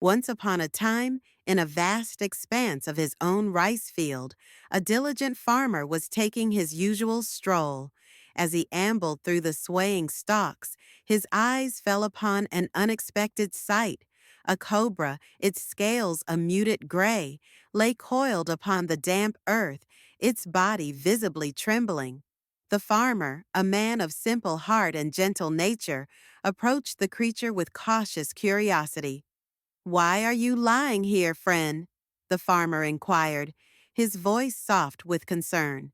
Once upon a time, in a vast expanse of his own rice field, a diligent farmer was taking his usual stroll. As he ambled through the swaying stalks, his eyes fell upon an unexpected sight. A cobra, its scales a muted gray, lay coiled upon the damp earth, its body visibly trembling. The farmer, a man of simple heart and gentle nature, approached the creature with cautious curiosity. "Why are you lying here, friend?" the farmer inquired, his voice soft with concern.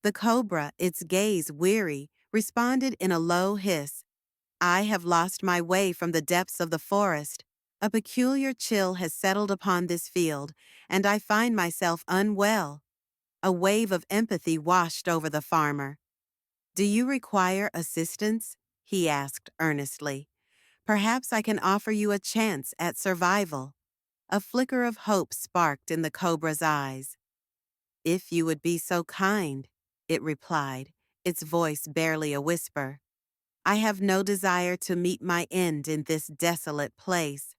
The cobra, its gaze weary, responded in a low hiss. "I have lost my way from the depths of the forest. A peculiar chill has settled upon this field, and I find myself unwell." A wave of empathy washed over the farmer. "Do you require assistance?" he asked earnestly. "Perhaps I can offer you a chance at survival." A flicker of hope sparked in the cobra's eyes. "If you would be so kind," it replied, its voice barely a whisper. "I have no desire to meet my end in this desolate place."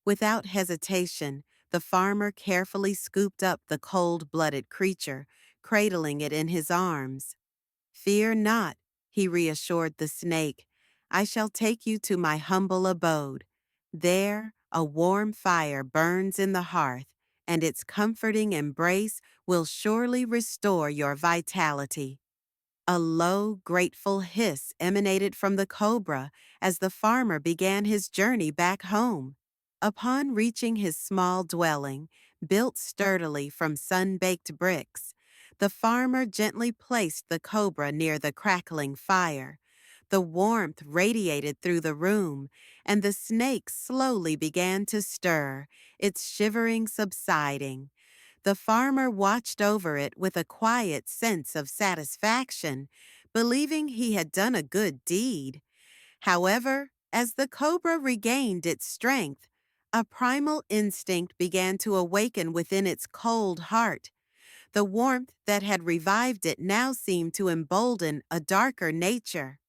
Without hesitation, the farmer carefully scooped up the cold-blooded creature, cradling it in his arms. "Fear not," he reassured the snake. "I shall take you to my humble abode. There, a warm fire burns in the hearth, and its comforting embrace will surely restore your vitality." A low, grateful hiss emanated from the cobra as the farmer began his journey back home. Upon reaching his small dwelling, built sturdily from sun-baked bricks, the farmer gently placed the cobra near the crackling fire. The warmth radiated through the room, and the snake slowly began to stir, its shivering subsiding. The farmer watched over it with a quiet sense of satisfaction, believing he had done a good deed. However, as the cobra regained its strength, a primal instinct began to awaken within its cold heart. The warmth that had revived it now seemed to embolden a darker nature.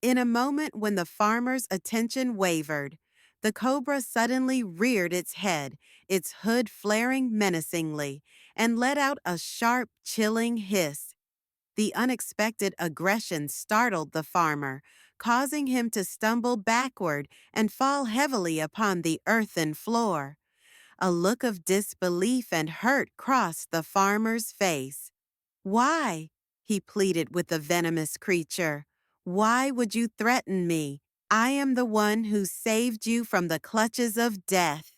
In a moment when the farmer's attention wavered, the cobra suddenly reared its head, its hood flaring menacingly, and let out a sharp, chilling hiss. The unexpected aggression startled the farmer, causing him to stumble backward and fall heavily upon the earthen floor. A look of disbelief and hurt crossed the farmer's face. "Why?" he pleaded with the venomous creature. "Why would you threaten me? I am the one who saved you from the clutches of death."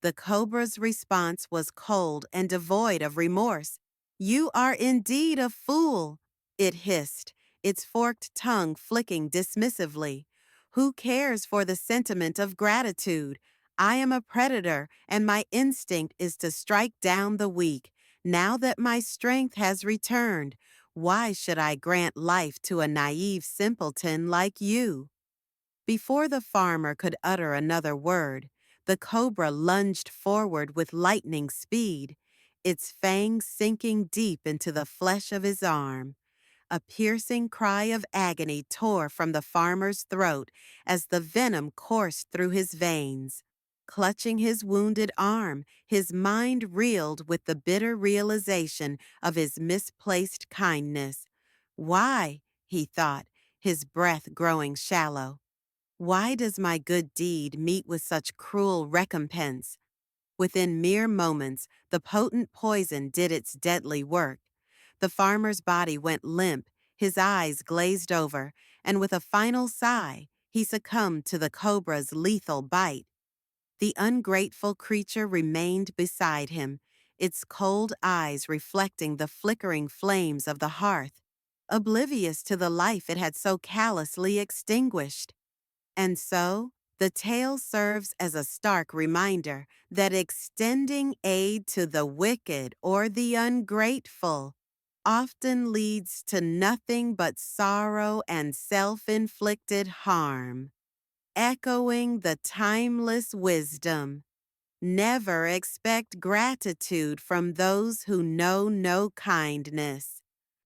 The cobra's response was cold and devoid of remorse. "You are indeed a fool," it hissed, its forked tongue flicking dismissively. "Who cares for the sentiment of gratitude? I am a predator, and my instinct is to strike down the weak. Now that my strength has returned, why should I grant life to a naive simpleton like you?" Before the farmer could utter another word, the cobra lunged forward with lightning speed, its fangs sinking deep into the flesh of his arm. A piercing cry of agony tore from the farmer's throat as the venom coursed through his veins. Clutching his wounded arm, his mind reeled with the bitter realization of his misplaced kindness. "Why?" he thought, his breath growing shallow. "Why does my good deed meet with such cruel recompense?" Within mere moments, the potent poison did its deadly work. The farmer's body went limp, his eyes glazed over, and with a final sigh, he succumbed to the cobra's lethal bite. The ungrateful creature remained beside him, its cold eyes reflecting the flickering flames of the hearth, oblivious to the life it had so callously extinguished. And so, the tale serves as a stark reminder that extending aid to the wicked or the ungrateful often leads to nothing but sorrow and self-inflicted harm. Echoing the timeless wisdom, never expect gratitude from those who know no kindness.